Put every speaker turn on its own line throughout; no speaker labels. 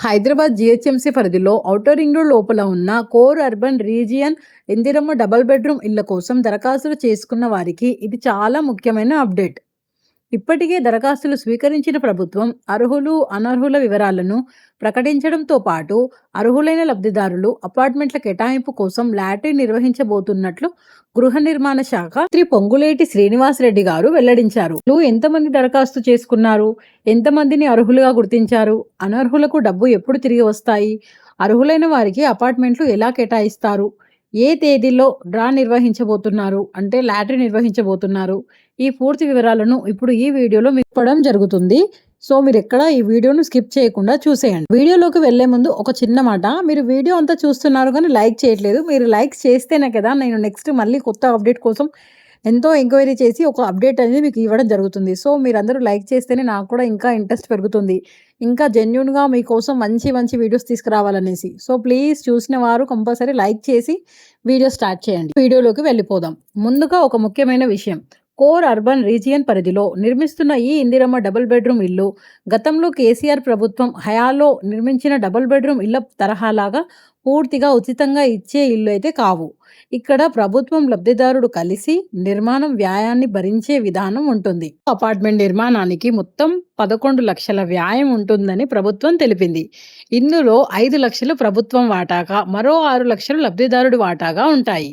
Hyderabad GHMC పరిధిలో outer ring road లోపల ఉన్న core urban region Indiramma double bedroom ఇళ్ల కోసం దరఖాస్తులు చేసుకున్న వారికి ఇది చాలా ముఖ్యమైన అప్డేట్. ఇప్పటికే దరఖాస్తులు స్వీకరించిన ప్రభుత్వం అర్హులు అనర్హుల వివరాలను ప్రకటించడంతో పాటు అర్హులైన లబ్ధిదారులు అపార్ట్మెంట్ల కేటాయింపు కోసం లాటరీ నిర్వహించబోతున్నట్లు గృహ నిర్మాణ శాఖ మంత్రి పొంగులేటి శ్రీనివాసరెడ్డి గారు వెల్లడించారు. ఎంతమంది దరఖాస్తు చేసుకున్నారు, ఎంతమందిని అర్హులుగా గుర్తించారు, అనర్హులకు డబ్బు ఎప్పుడు తిరిగి వస్తాయి, అర్హులైన వారికి అపార్ట్మెంట్లు ఎలా కేటాయిస్తారు, ఏ తేదీలో డ్రా నిర్వహించబోతున్నారు అంటే లాటరీ నిర్వహించబోతున్నారు, ఈ పూర్తి వివరాలను ఇప్పుడు ఈ వీడియోలో మీకు చెప్పడం జరుగుతుంది. సో మీరు ఎక్కడ ఈ వీడియోను స్కిప్ చేయకుండా చూసేయండి. వీడియోలోకి వెళ్లే ముందు ఒక చిన్న మాట, మీరు వీడియో అంతా చూస్తున్నారు కానీ లైక్ చేయట్లేదు. మీరు లైక్ చేస్తేనే కదా నేను నెక్స్ట్ మళ్ళీ కొత్త అప్డేట్ కోసం ఎంతో ఎంక్వైరీ చేసి ఒక అప్డేట్ అనేది మీకు ఇవ్వడం జరుగుతుంది. సో మీరందరూ లైక్ చేస్తేనే నాకు కూడా ఇంకా ఇంట్రెస్ట్ పెరుగుతుంది, ఇంకా జెన్యూన్గా మీకోసం మంచి మంచి వీడియోస్ తీసుకురావాలనేసి. సో ప్లీజ్ చూసిన వారు కంపల్సరీ లైక్ చేసి వీడియో స్టార్ట్ చేయండి. వీడియోలోకి వెళ్ళిపోదాం. ముందుగా ఒక ముఖ్యమైన విషయం, కోర్ అర్బన్ రీజియన్ పరిధిలో నిర్మిస్తున్న ఈ ఇందిరమ్మ డబుల్ బెడ్రూమ్ ఇల్లు గతంలో కేసీఆర్ ప్రభుత్వం హయాలో నిర్మించిన డబుల్ బెడ్రూమ్ ఇళ్ల తరహాలాగా పూర్తిగా ఉచితంగా ఇచ్చే ఇల్లు అయితే కావు. ఇక్కడ ప్రభుత్వం లబ్ధిదారుడు కలిసి నిర్మాణం వ్యయాన్ని భరించే విధానం ఉంటుంది. అపార్ట్మెంట్ నిర్మాణానికి మొత్తం 11 లక్షల వ్యయం ఉంటుందని ప్రభుత్వం తెలిపింది. ఇందులో 5 లక్షలు ప్రభుత్వం వాటాగా, మరో 6 లక్షలు లబ్ధిదారుడి వాటాగా ఉంటాయి.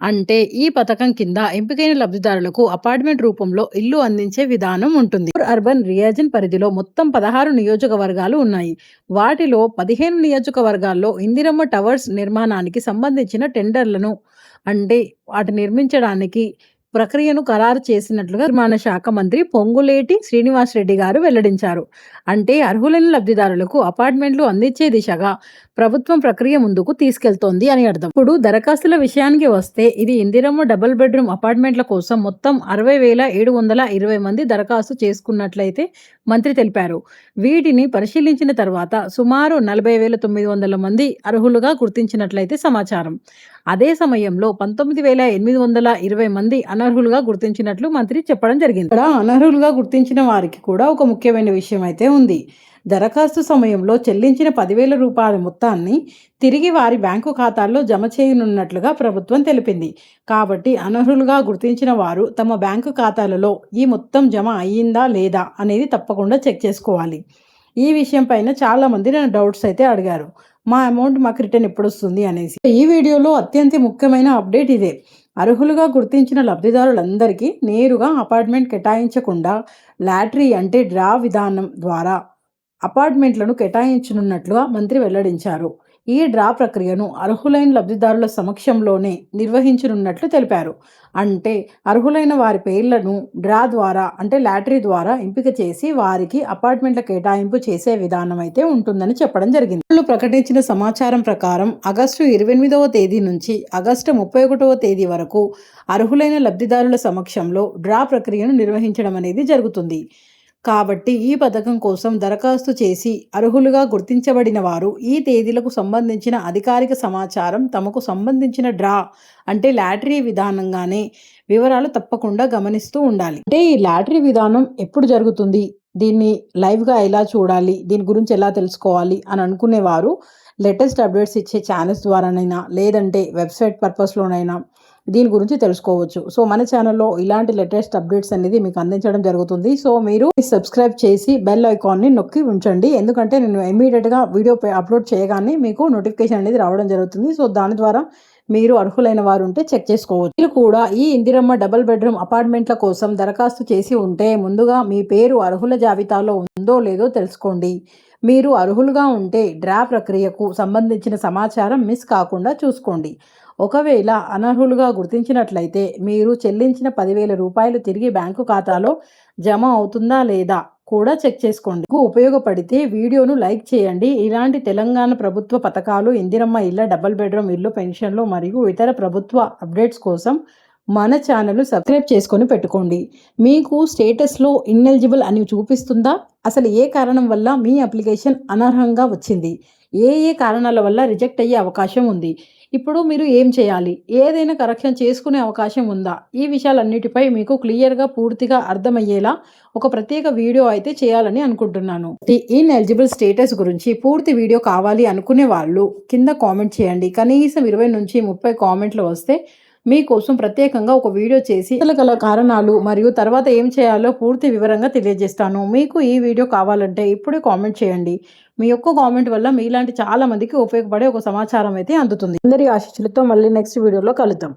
అంటే ఈ పథకం కింద ఎంపికైన లబ్ధిదారులకు అపార్ట్మెంట్ రూపంలో ఇల్లు అందించే విధానం ఉంటుంది. అర్బన్ రియాజన్ పరిధిలో మొత్తం 16 నియోజకవర్గాలు ఉన్నాయి. వాటిలో 15 నియోజకవర్గాల్లో ఇందిరమ్మ టవర్స్ నిర్మాణానికి సంబంధించిన టెండర్లను అంటే వాటి నిర్మించడానికి ప్రక్రియను ఖరారు చేసినట్లుగా నిర్మాణ శాఖ మంత్రి పొంగులేటి శ్రీనివాసరెడ్డి గారు వెల్లడించారు. అంటే అర్హులైన లబ్ధిదారులకు అపార్ట్మెంట్లు అందించే దిశగా ప్రభుత్వం ప్రక్రియ ముందుకు తీసుకెళ్తోంది అని అర్థం. ఇప్పుడు దరఖాస్తుల విషయానికి వస్తే ఇది ఇందిరమ్మ డబుల్ బెడ్రూమ్ అపార్ట్మెంట్ల కోసం మొత్తం 60,720 మంది దరఖాస్తు చేసుకున్నట్లయితే మంత్రి తెలిపారు. వీటిని పరిశీలించిన తర్వాత సుమారు 40,900 మంది అర్హులుగా గుర్తించినట్లయితే సమాచారం. అదే సమయంలో 19,820 మంది అనర్హులుగా గుర్తించినట్లు మంత్రి చెప్పడం జరిగింది. ఇక్కడ అనర్హులుగా గుర్తించిన వారికి కూడా ఒక ముఖ్యమైన విషయం అయితే ఉంది. దరఖాస్తు సమయంలో చెల్లించిన 10,000 రూపాయల మొత్తాన్ని తిరిగి వారి బ్యాంకు ఖాతాల్లో జమ చేయనున్నట్లుగా ప్రభుత్వం తెలిపింది. కాబట్టి అనర్హులుగా గుర్తించిన వారు తమ బ్యాంకు ఖాతాలలో ఈ మొత్తం జమ అయ్యిందా లేదా అనేది తప్పకుండా చెక్ చేసుకోవాలి. ఈ విషయం పైన చాలా మంది నన్ను డౌట్స్ అయితే అడిగారు, మా అమౌంట్ మాకు రిటర్న్ ఎప్పుడు వస్తుంది అనేసి. ఈ వీడియోలో అత్యంత ముఖ్యమైన అప్డేట్ ఇదే. అర్హులుగా గుర్తించిన లబ్ధిదారులందరికీ నేరుగా అపార్ట్మెంట్ కేటాయించకుండా లాటరీ అంటే డ్రా విధానం ద్వారా అపార్ట్మెంట్లను కేటాయించనున్నట్లుగా మంత్రి వెల్లడించారు. ఈ డ్రా ప్రక్రియను అర్హులైన లబ్ధిదారుల సమక్షంలోనే నిర్వహించనున్నట్లు తెలిపారు. అంటే అర్హులైన వారి పేర్లను డ్రా ద్వారా అంటే లాటరీ ద్వారా ఎంపిక చేసి వారికి అపార్ట్మెంట్ల కేటాయింపు చేసే విధానం అయితే ఉంటుందని చెప్పడం జరిగింది. వాళ్ళు ప్రకటించిన సమాచారం ప్రకారం ఆగస్టు 28వ తేదీ నుంచి ఆగస్టు 31వ తేదీ వరకు అర్హులైన లబ్ధిదారుల సమక్షంలో డ్రా ప్రక్రియను నిర్వహించడం అనేది జరుగుతుంది. కాబట్టి ఈ పథకం కోసం దరఖాస్తు చేసి అర్హులుగా గుర్తించబడిన వారు ఈ తేదీలకు సంబంధించిన అధికారిక సమాచారం తమకు సంబంధించిన డ్రా అంటే లాటరీ విధానంగానే వివరాలు తప్పకుండా గమనిస్తూ ఉండాలి. అంటే ఈ లాటరీ విధానం ఎప్పుడు జరుగుతుంది, దీన్ని లైవ్గా ఎలా చూడాలి, దీని గురించి ఎలా తెలుసుకోవాలి అని అనుకునేవారు లేటెస్ట్ అప్డేట్స్ ఇచ్చే ఛానల్స్ ద్వారానైనా లేదంటే వెబ్సైట్ పర్పస్లోనైనా దీని గురించి తెలుసుకోవచ్చు. సో మన ఛానల్లో ఇలాంటి లేటెస్ట్ అప్డేట్స్ అనేది మీకు అందించడం జరుగుతుంది. సో మీరు సబ్స్క్రైబ్ చేసి బెల్ ఐకాన్ని నొక్కి ఉంచండి, ఎందుకంటే నేను ఇమీడియట్గా వీడియో అప్లోడ్ చేయగానే మీకు నోటిఫికేషన్ అనేది రావడం జరుగుతుంది. సో దాని ద్వారా మీరు అర్హులైన వారు ఉంటే చెక్ చేసుకోవచ్చు. మీరు కూడా ఈ ఇందిరమ్మ డబుల్ బెడ్రూమ్ అపార్ట్మెంట్ల కోసం దరఖాస్తు చేసి ఉంటే ముందుగా మీ పేరు అర్హుల జాబితాలో ఉందో లేదో తెలుసుకోండి. మీరు అర్హులుగా ఉంటే డ్రా ప్రక్రియకు సంబంధించిన సమాచారం మిస్ కాకుండా చూసుకోండి. ఒకవేళ అనర్హులుగా గుర్తించినట్లయితే మీరు చెల్లించిన 10,000 రూపాయలు తిరిగి బ్యాంకు ఖాతాలో జమ అవుతుందా లేదా కూడా చెక్ చేసుకోండి. ఉపయోగపడితే వీడియోను లైక్ చేయండి. ఇలాంటి తెలంగాణ ప్రభుత్వ పథకాలు, ఇందిరమ్మ ఇళ్ల, డబుల్ బెడ్రూమ్ ఇల్లు, పెన్షన్లు మరియు ఇతర ప్రభుత్వ అప్డేట్స్ కోసం మన ఛానల్ సబ్స్క్రైబ్ చేసుకొని పెట్టుకోండి. మీకు స్టేటస్లో ఇన్ఎలిజిబుల్ అని చూపిస్తుందా? అసలు ఏ కారణం వల్ల మీ అప్లికేషన్ అనర్హంగా వచ్చింది, ఏ కారణాల వల్ల రిజెక్ట్ అయ్యే అవకాశం ఉంది, ఇప్పుడు మీరు ఏం చేయాలి? ఏదైనా కరెక్షన్ చేసుకునే అవకాశం ఉందా? ఈ విషయాలన్నిటిపై మీకు క్లియర్‌గా పూర్తిగా అర్థమయ్యేలా ఒక ప్రత్యేక వీడియో అయితే చేయాలని అనుకుంటున్నాను. ఇన్‌ఎలిజిబుల్ స్టేటస్ గురించి పూర్తి వీడియో కావాలి అనుకునే వాళ్ళు కింద కామెంట్ చేయండి. కనీసం 20-30 కామెంట్లు వస్తే మీకోసం ప్రత్యేకంగా ఒక వీడియో చేసి గల కారణాలు మరియు తర్వాత ఏం చేయాలో పూర్తి వివరంగా తెలియజేస్తాను. మీకు ఈ వీడియో కావాలంటే ఇప్పుడే కామెంట్ చేయండి. మీ యొక్క కామెంట్ వల్ల మీలాంటి చాలా మందికి ఉపయోగపడే ఒక సమాచారం అయితే అందుతుంది. అందరి ఆశీస్సులతో మళ్ళీ నెక్స్ట్ వీడియోలో కలుద్దాం.